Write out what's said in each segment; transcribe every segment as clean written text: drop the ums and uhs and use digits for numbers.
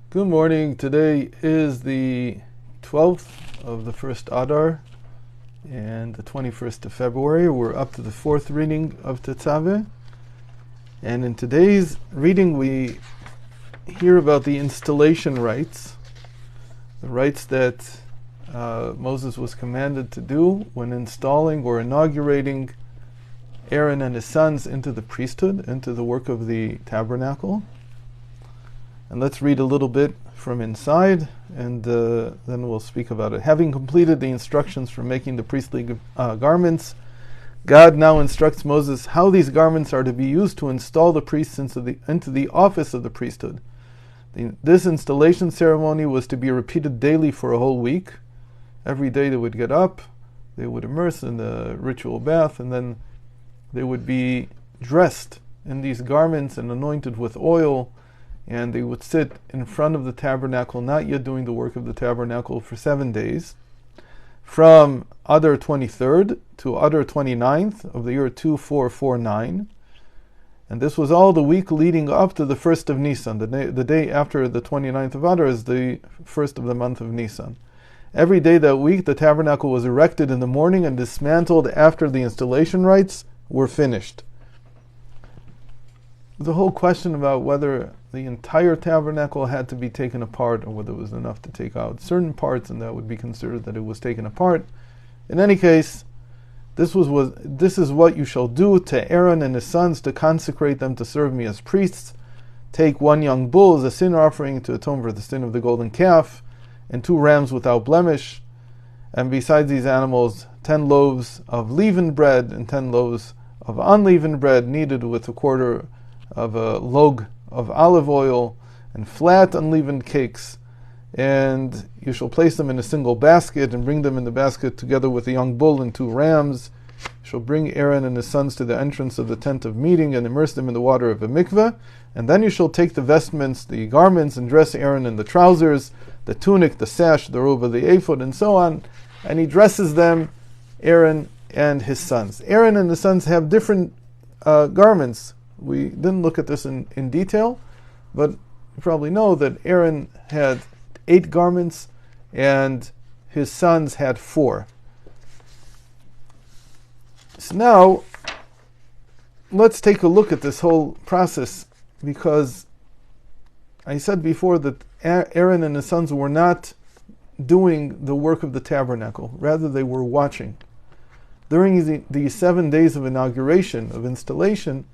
Good morning. Today is the 12th of the first Adar and the 21st of February. We're up to the fourth reading of Tetzaveh. And in today's reading we hear about the installation rites, the rites that Moses was commanded to do when installing or inaugurating Aaron and his sons into the priesthood, into the work of the tabernacle. And let's read a little bit from inside, and then we'll speak about it. Having completed the instructions for making the priestly garments, God now instructs Moses how these garments are to be used to install the priests into the office of the priesthood. This installation ceremony was to be repeated daily for a whole week. Every day they would get up, they would immerse in the ritual bath, and then they would be dressed in these garments and anointed with oil, and they would sit in front of the tabernacle, not yet doing the work of the tabernacle, for 7 days, from Adar 23rd to Adar 29th of the year 2449. And this was all the week leading up to the 1st of Nisan. The day after the 29th of Adar is the first of the month of Nisan. Every day that week, the tabernacle was erected in the morning and dismantled after the installation rites were finished. The whole question about whether the entire tabernacle had to be taken apart or whether it was enough to take out certain parts and that would be considered that it was taken apart. In any case, this is what you shall do to Aaron and his sons to consecrate them to serve me as priests. Take 1 young bull as a sin offering to atone for the sin of the golden calf, and 2 rams without blemish, and besides these animals 10 loaves of leavened bread and 10 loaves of unleavened bread, kneaded with a quarter of a log of olive oil, and flat unleavened cakes. And you shall place them in a single basket, and bring them in the basket together with the young bull and 2 rams. You shall bring Aaron and his sons to the entrance of the tent of meeting, and immerse them in the water of a mikveh. And then you shall take the vestments, the garments, and dress Aaron in the trousers, the tunic, the sash, the robe of the ephod, and so on. And he dresses them, Aaron and his sons. Aaron and his sons have different garments. We didn't look at this in detail, but you probably know that Aaron had 8 garments and his sons had 4. So now, let's take a look at this whole process, because I said before that Aaron and his sons were not doing the work of the tabernacle. Rather, they were watching. During the 7 days of inauguration, of installation,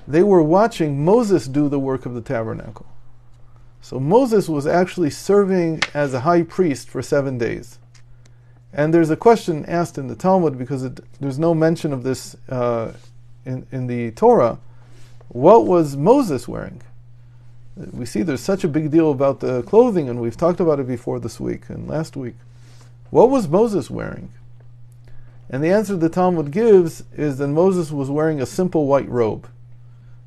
they were watching Moses do the work of the tabernacle. So Moses was actually serving as a high priest for 7 days. And there's a question asked in the Talmud, because there's no mention of this in the Torah. What was Moses wearing? We see there's such a big deal about the clothing, and we've talked about it before this week and last week. What was Moses wearing? And the answer the Talmud gives is that Moses was wearing a simple white robe,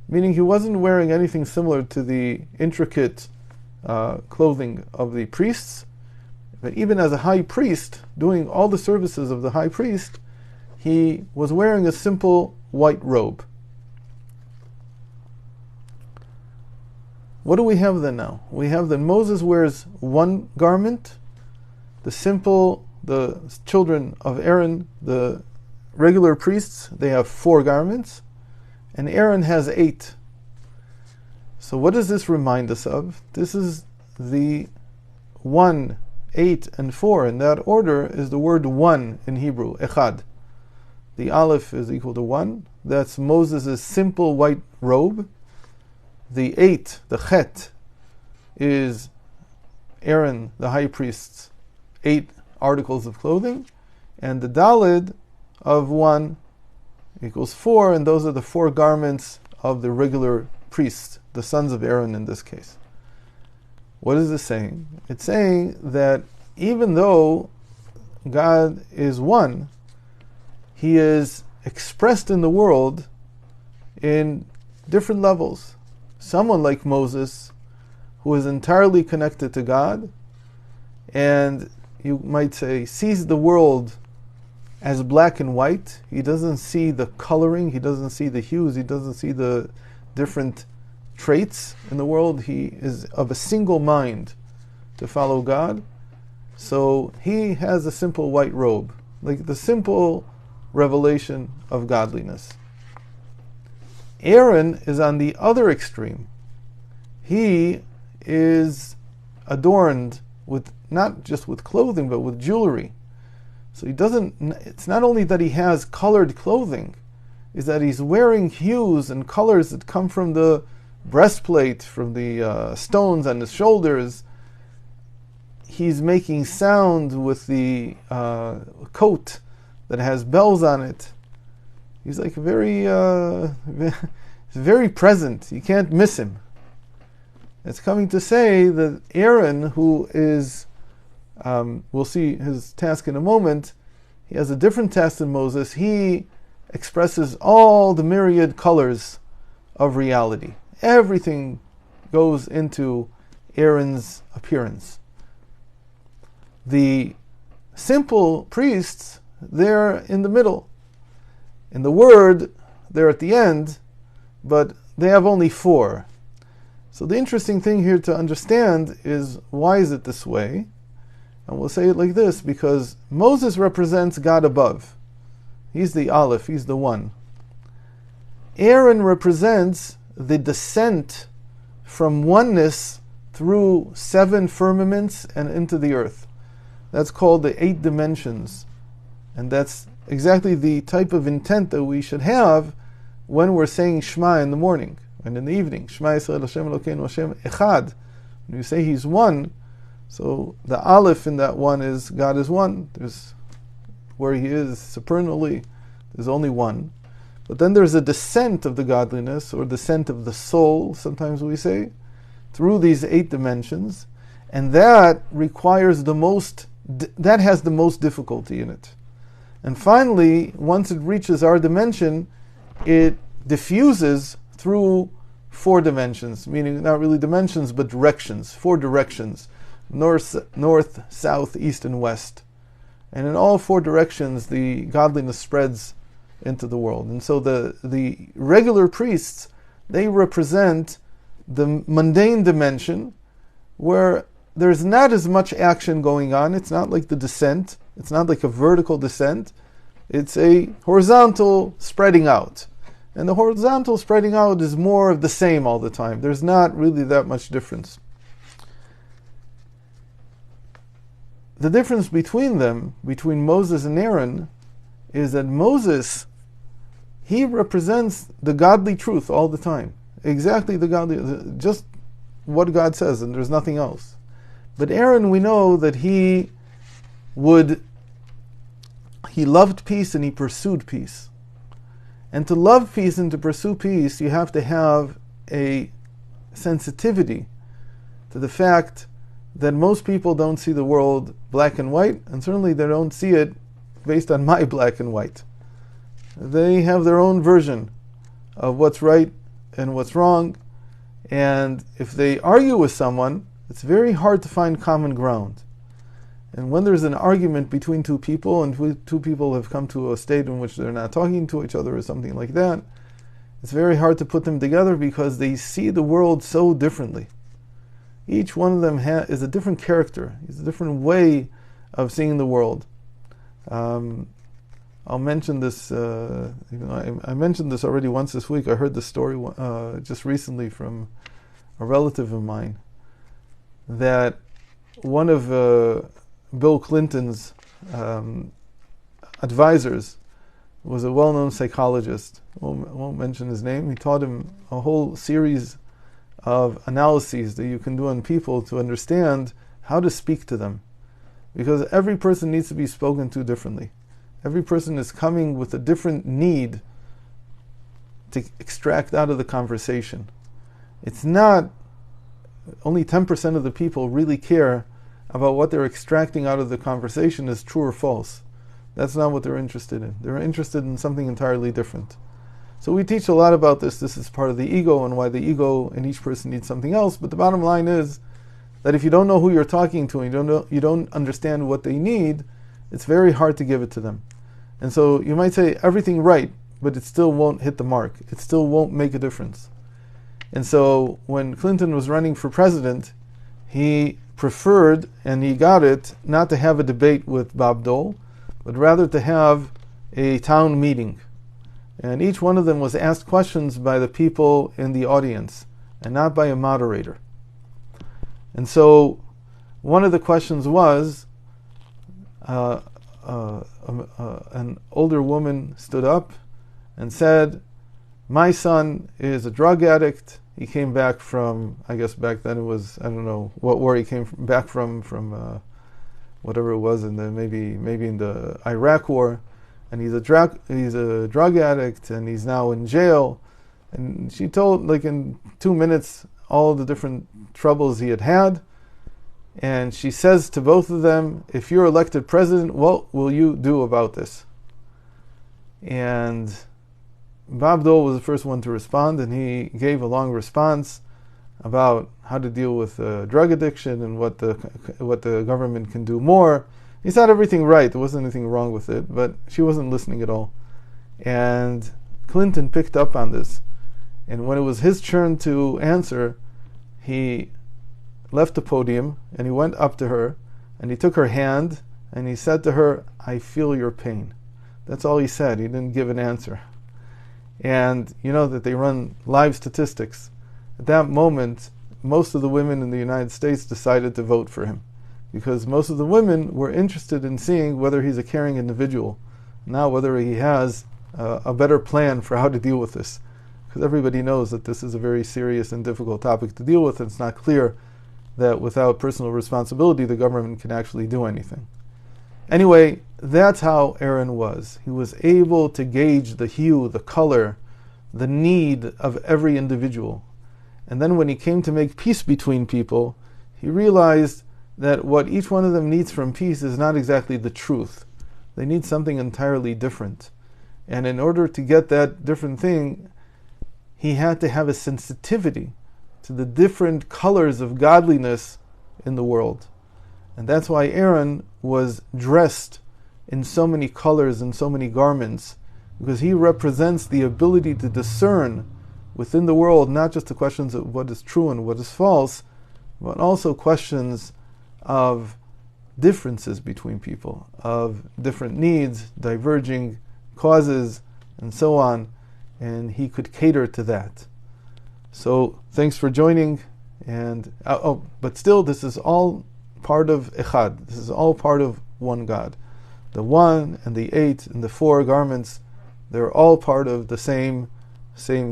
meaning he wasn't wearing anything similar to the intricate clothing of the priests. But even as a high priest, doing all the services of the high priest, he was wearing a simple white robe. What do we have then now? We have that Moses wears 1 garment. The children of Aaron, the regular priests, they have 4 garments. And Aaron has 8. So what does this remind us of? This is the 1, 8, and 4. In that order is the word 1 in Hebrew, echad. The aleph is equal to 1. That's Moses' simple white robe. The 8, the chet, is Aaron, the high priest's 8 articles of clothing. And the daled of 1 equals 4, and those are the 4 garments of the regular priests, the sons of Aaron in this case. What is this saying? It's saying that even though God is one, He is expressed in the world in different levels. Someone like Moses, who is entirely connected to God, and you might say, sees the world as black and white. He doesn't see the coloring, he doesn't see the hues, he doesn't see the different traits in the world. He is of a single mind to follow God. So he has a simple white robe, like the simple revelation of godliness. Aaron is on the other extreme. He is adorned with not just with clothing, but with jewelry. So it's not only that he has colored clothing, is that he's wearing hues and colors that come from the breastplate, from the stones on his shoulders. He's making sound with the coat that has bells on it. He's like very present. You can't miss him. It's coming to say that Aaron, who is, we'll see his task in a moment, he has a different task than Moses. He expresses all the myriad colors of reality. Everything goes into Aaron's appearance. The simple priests, they're in the middle. In the word, they're at the end, but they have only 4. So the interesting thing here to understand is, why is it this way? And we'll say it like this, because Moses represents God above. He's the Aleph, he's the one. Aaron represents the descent from oneness through 7 firmaments and into the earth. That's called the 8 dimensions. And that's exactly the type of intent that we should have when we're saying Shema in the morning and in the evening. Shema Yisrael Hashem Elokeinu Hashem Echad. When you say He's one, so the Aleph in that one is God is one. There's where He is supernally, there's only one. But then there's a descent of the godliness, or descent of the soul, sometimes we say, through these 8 dimensions, and that requires that has the most difficulty in it. And finally, once it reaches our dimension, it diffuses through 4 dimensions, meaning not really dimensions, but directions, 4 directions, north, south, east, and west. And in all 4 directions, the godliness spreads into the world. And so the regular priests, they represent the mundane dimension, where there's not as much action going on. It's not like the descent. It's not like a vertical descent. It's a horizontal spreading out. And the horizontal spreading out is more of the same all the time. There's not really that much difference. The difference between them, between Moses and Aaron, is that Moses, he represents the godly truth all the time. Exactly the godly, just what God says, and there's nothing else. But Aaron, we know that he loved peace and he pursued peace. And to love peace and to pursue peace, you have to have a sensitivity to the fact that most people don't see the world black and white, and certainly they don't see it based on my black and white. They have their own version of what's right and what's wrong, and if they argue with someone, it's very hard to find common ground. And when there's an argument between 2 people, and 2 people have come to a state in which they're not talking to each other or something like that, it's very hard to put them together because they see the world so differently. Each one of them is a different character. It's a different way of seeing the world. I'll mention this, I mentioned this already once this week. I heard this story just recently from a relative of mine, that one of Bill Clinton's advisors was a well-known psychologist. I won't mention his name. He taught him a whole series of analyses that you can do on people to understand how to speak to them. Because every person needs to be spoken to differently. Every person is coming with a different need to extract out of the conversation. It's not, only 10% of the people really care about what they're extracting out of the conversation is true or false. That's not what they're interested in. They're interested in something entirely different. So we teach a lot about this. This is part of the ego and why the ego in each person needs something else. But the bottom line is that if you don't know who you're talking to and you don't understand what they need, it's very hard to give it to them. And so you might say everything right, but it still won't hit the mark. It still won't make a difference. And so when Clinton was running for president, he preferred, and he got it, not to have a debate with Bob Dole, but rather to have a town meeting. And each one of them was asked questions by the people in the audience, and not by a moderator. And so one of the questions was, an older woman stood up and said, "My son is a drug addict. He came back from, I guess back then it was, I don't know what war he came back from whatever it was, in the maybe in the Iraq war, and he's a drug addict, and he's now in jail." And she told, like in 2 minutes, all the different troubles he had. And she says to both of them, "If you're elected president, what will you do about this?" And Bob Dole was the first one to respond, and he gave a long response about how to deal with drug addiction and what the government can do more. He said everything right. There wasn't anything wrong with it, but she wasn't listening at all. And Clinton picked up on this. And when it was his turn to answer, he left the podium and he went up to her and he took her hand and he said to her, "I feel your pain." That's all he said. He didn't give an answer. And you know that they run live statistics. At that moment, most of the women in the United States decided to vote for him, because most of the women were interested in seeing whether he's a caring individual, not whether he has a better plan for how to deal with this. Because everybody knows that this is a very serious and difficult topic to deal with, and it's not clear that without personal responsibility the government can actually do anything. Anyway, that's how Aaron was. He was able to gauge the hue, the color, the need of every individual. And then when he came to make peace between people, he realized that what each one of them needs from peace is not exactly the truth. They need something entirely different. And in order to get that different thing, he had to have a sensitivity to the different colors of godliness in the world. And that's why Aaron was dressed in so many colors and so many garments, because he represents the ability to discern within the world not just the questions of what is true and what is false, but also questions of differences between people, of different needs, diverging causes, and so on. And he could cater to that. So thanks for joining. And but still, this is all part of Echad. This is all part of one God. The 1 and the 8 and the 4 garments, they're all part of the same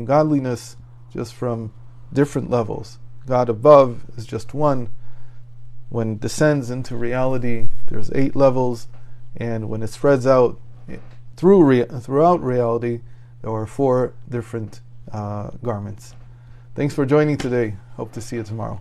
godliness, just from different levels. God above is just one. When it descends into reality, there's 8 levels, and when it spreads out throughout reality, there are 4 different garments. Thanks for joining today. Hope to see you tomorrow.